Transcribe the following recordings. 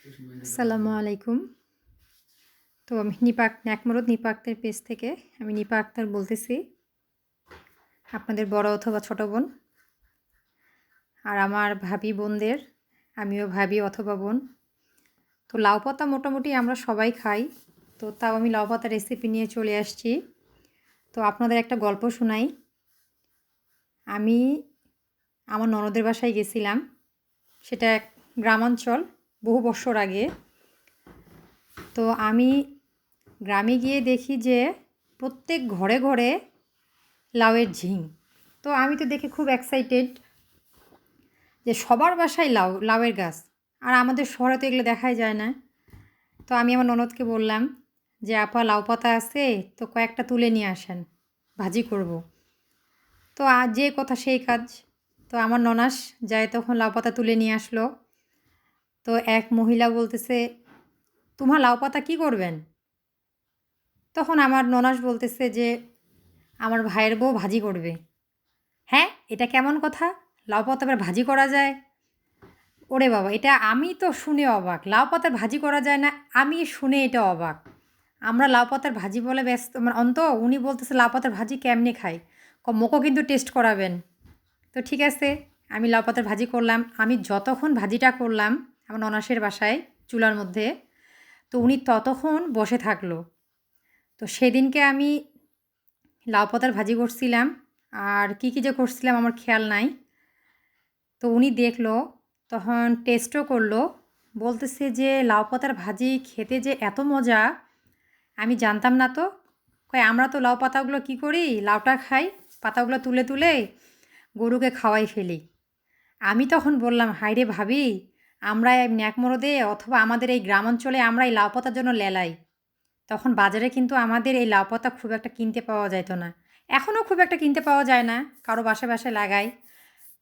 আসসালামু আলাইকুম। তো আমি ন্যাকমরদ নিপা আক্তার পেজ থেকে আমি নিপা আক্তার বলতেছি। আপনাদের বড় অথবা ছোট বোন। আর আমার ভাবি বোনদের আমিও ভাবি অথবা বোন। তো লাউ পাতা মোটামুটি আমরা সবাই খাই। তো তাও আমি লাউ পাতার রেসিপি নিয়ে চলে আসছি। তো আপনাদের একটা গল্প শোনাই। আমি আমার ননদের বাসায় গেছিলাম। সেটা এক গ্রামাঞ্চল, বহু বছর আগে। তো আমি গ্রামে গিয়ে দেখি যে প্রত্যেক ঘরে ঘরে লাউয়ের ঝিং। তো আমি তো দেখে খুব এক্সাইটেড যে সবার বাসায় লাউয়ের গাছ। আর আমাদের শহরে তো এগুলো দেখাই যায় না। তো আমি আমার ননদকে বললাম যে আপা লাউ পাতা আছে, তো কয়েকটা তুলে নিয়ে আসেন, ভাজি করব। তো আর যে কথা সেই কাজ। তো আমার ননাস যায় তখন লাউ পাতা তুলে নিয়ে আসলো। তো এক মহিলা বলতেছে, তোমার লাউ পাতা কী করবেন? তখন আমার ননাস বলতেছে যে আমার ভাইয়ের বউ ভাজি করবে। হ্যাঁ, এটা কেমন কথা? লাউ পাতা আবার ভাজি করা যায়? ওরে বাবা! এটা আমি তো শুনে অবাক। লাউ পাতার ভাজি করা যায় না, আমি শুনে এটা অবাক। আমরা লাউ পাতার ভাজি বলে ব্যস্ত, মানে উনি বলতেছে লাউ পাতার ভাজি কেমনে খায়? মোকো কিন্তু টেস্ট করাবেন। তো ঠিক আছে, আমি লাউ পাতার ভাজি করলাম। আমি যতক্ষণ ভাজিটা করলাম আমার ননাসের বাসায় চুলার মধ্যে, তো উনি ততক্ষণ বসে থাকলো। তো সেদিনকে আমি লাউ পাতার ভাজি করছিলাম, আর কী কী যে করছিলাম আমার খেয়াল নাই। তো উনি দেখলো, তখন টেস্টও করলো, বলতেছে যে লাউ পাতার ভাজি খেতে যে এত মজা, আমি জানতাম না তো। কয় আমরা তো লাউ পাতাগুলো কী করি, লাউটা খাই, পাতাগুলো তুলে তুলে গরুকে খাওয়াই ফেলি। আমি তখন বললাম, হায়রে ভাবি, আমরা এই ন্যাকমরদে অথবা আমাদের এই গ্রামাঞ্চলে আমরা এই লাউ পাতার জন্য লেলাই। তখন বাজারে কিন্তু আমাদের এই লাউ পাতা খুব একটা কিনতে পাওয়া যাইত না। এখনও খুব একটা কিনতে পাওয়া যায় না, কারো বাসায় বাসায় লাগায়,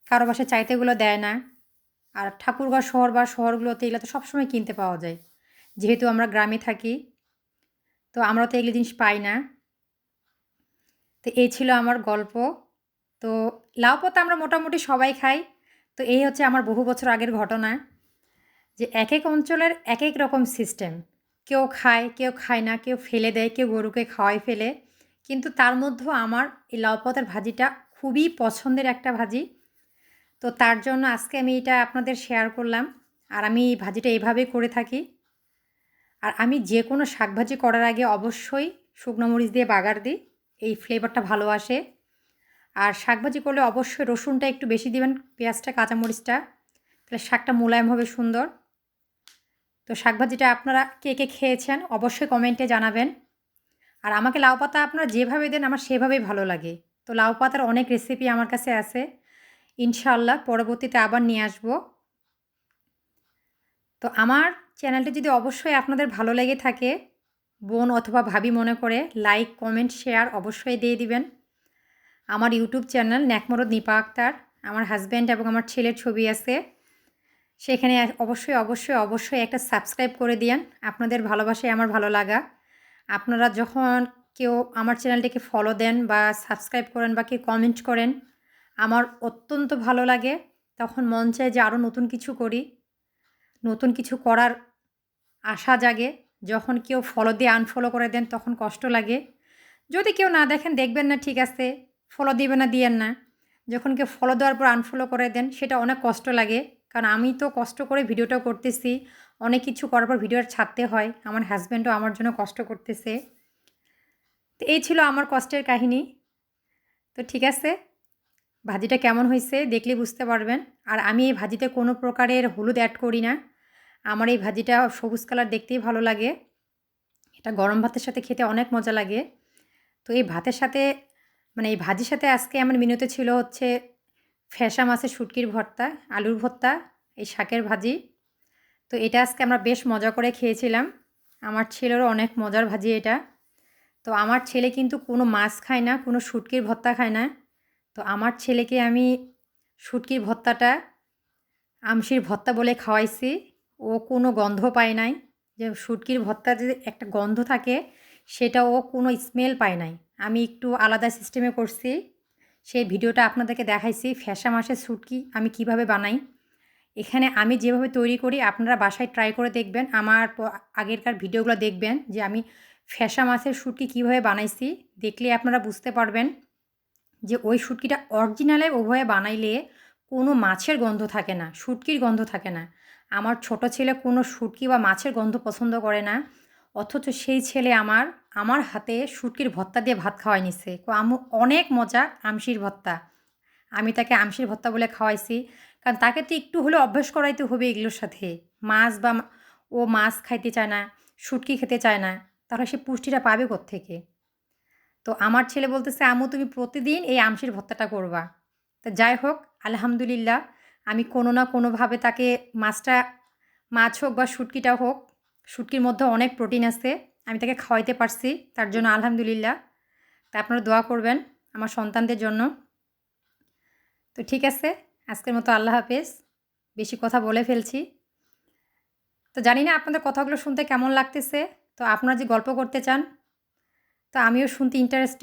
কারো বাসায় চাইতে এগুলো দেয় না। আর ঠাকুরগাঁও শহর বা শহরগুলোতে এগুলো তো সবসময় কিনতে পাওয়া যায়। যেহেতু আমরা গ্রামে থাকি, তো আমরা তো এগুলো জিনিস পাই না। তো এই ছিল আমার গল্প। তো লাউ পাতা আমরা মোটামুটি সবাই খাই। তো এই হচ্ছে আমার বহু বছর আগের ঘটনা, যে এক এক অঞ্চলের এক এক রকম সিস্টেম। কেউ খায়, কেউ খায় না, কেউ ফেলে দেয়, কেউ গরুকে খাওয়াই ফেলে। কিন্তু তার মধ্যেও আমার এই লাউ পাতার ভাজিটা খুবই পছন্দের একটা ভাজি। তো তার জন্য আজকে আমি এটা আপনাদের শেয়ার করলাম। আর আমি এই ভাজিটা এভাবেই করে থাকি। আর আমি যে কোনো শাকভাজি করার আগে অবশ্যই শুকনো মরিচ দিয়ে বাগার দিই, এই ফ্লেভারটা ভালো আসে। আর শাকভাজি করলে অবশ্যই রসুনটা একটু বেশি দিবেন, পেঁয়াজটা, কাঁচামরিচটা, তাহলে শাকটা মোলায়েম হবে, সুন্দর। তো শাকভাজিটা আপনারা কে কে খেয়েছেন অবশ্যই কমেন্টে জানাবেন। আর আমাকে লাউ পাতা আপনারা যেভাবে দেন আমার সেভাবেই ভালো লাগে। তো লাউ পাতার অনেক রেসিপি আমার কাছে আছে, ইনশাআল্লাহ পরবর্তীতে আবার নিয়ে আসবো। তো আমার চ্যানেলটি যদি অবশ্যই আপনাদের ভালো লেগে থাকে, বোন অথবা ভাবি মনে করে লাইক, কমেন্ট, শেয়ার অবশ্যই দিয়ে দিবেন। আমার ইউটিউব চ্যানেল ন্যাকমরদ নিপা আক্তার, আমার হাজব্যান্ড এবং আমার ছেলের ছবি আছে, সেখানে অবশ্যই অবশ্যই অবশ্যই একটা সাবস্ক্রাইব করে দিয়েন। আপনাদের ভালোবাসাই আমার ভালো লাগা। আপনারা যখন কেউ আমার চ্যানেলটিকে ফলো দেন বা সাবস্ক্রাইব করেন বা কেউ কমেন্ট করেন, আমার অত্যন্ত ভালো লাগে। তখন মন চায় যে আরও নতুন কিছু করি, নতুন কিছু করার আশা জাগে। যখন কেউ ফলো দিয়ে আনফলো করে দেন তখন কষ্ট লাগে। যদি কেউ না দেখেন, দেখবেন না, ঠিক আছে, ফলো দিবেন না, দিয়েন না। যখন কেউ ফলো দেওয়ার পর আনফলো করে দেন সেটা অনেক কষ্ট লাগে। কারণ আমি তো কষ্ট করে ভিডিওটাও করতেছি, অনেক কিছু করার পর ভিডিওটা ছাড়তে হয়, আমার হাজব্যান্ডও আমার জন্য কষ্ট করতেছে। তো এই ছিল আমার কষ্টের কাহিনী। তো ঠিক আছে, ভাজিটা কেমন হয়েছে দেখলে বুঝতে পারবেন। আর আমি এই ভাজিতে কোনো প্রকারের হলুদ অ্যাড করি না। আমার এই ভাজিটা সবুজ কালার দেখতেই ভালো লাগে। এটা গরম ভাতের সাথে খেতে অনেক মজা লাগে। তো এই ভাতের সাথে, মানে এই ভাজির সাথে আজকে আমার মেনুতে ছিল হচ্ছে ফ্যাসা মাছের শুটকির ভর্তা, আলুর ভর্তা, এই শাকের ভাজি। তো এটা আজকে আমরা বেশ মজা করে খেয়েছিলাম। আমার ছেলেরও অনেক মজার ভাজি এটা। তো আমার ছেলে কিন্তু কোনো মাছ খায় না, কোনো শুটকির ভর্তা খায় না। তো আমার ছেলেকে আমি শুটকির ভর্তাটা আমশির ভর্তা বলে খাওয়াইছি। ও কোনো গন্ধ পায় নাই। যে শুটকির ভর্তার যে একটা গন্ধ থাকে, সেটা ও কোনো স্মেল পায় নাই। আমি একটু আলাদা সিস্টেমে করছি। সেই ভিডিওটা আপনাদেরকে দেখাইছি, ফ্যাসা মাছের শুটকি আমি কিভাবে বানাই। এখানে আমি যেভাবে তৈরি করি আপনারা বাসায় ট্রাই করে দেখবেন। আমার আগেরকার ভিডিওগুলো দেখবেন যে আমি ফ্যাসা মাছের শুটকি কীভাবে বানাইছি। দেখলে আপনারা বুঝতে পারবেন যে ওই শুটকিটা অরিজিনালে ওভাবে বানাইলে কোনো মাছের গন্ধ থাকে না, শুটকির গন্ধ থাকে না। আমার ছোট ছেলে কোনো শুটকি বা মাছের গন্ধ পছন্দ করে না। অথচ সেই ছেলে আমার হাতে শুটকির ভর্তা দিয়ে ভাত খাওয়াই নিছে। আম্মু অনেক মজা আমশির ভর্তা। আমি তাকে আমশির ভর্তা বলে খাওয়াইছি। কারণ তাকে তো একটু হলেও অভ্যাস করাইতে হবে এগুলোর সাথে। মাছ বা ও মাছ খাইতে চায় না, শুটকি খেতে চায় না। তাহলে সে পুষ্টিটা পাবে কোত্থেকে? তো আমার ছেলে বলতেছে, "আম্মু তুমি প্রতিদিন এই আমশির ভর্তাটা করবা।" তো যাই হোক, আলহামদুলিল্লাহ আমি কোনো না কোনোভাবে তাকে মাছ হোক বা শুটকিটা হোক, শুটকির মধ্যে অনেক প্রোটিন আছে। আমি তাকে খাওয়াইতে পারছি। তার জন্য আলহামদুলিল্লাহ। তা আপনারা দোয়া করবেন আমার সন্তানদের জন্য। তো ঠিক আছে, আজকের মতো আল্লাহ হাফেজ। বেশি কথা বলে ফেলছি। তো জানি না আপনাদের কথাগুলো শুনতে কেমন লাগতেছে। তো আপনারা যে গল্প করতে চান, তো আমিও শুনতে ইন্টারেস্টেড।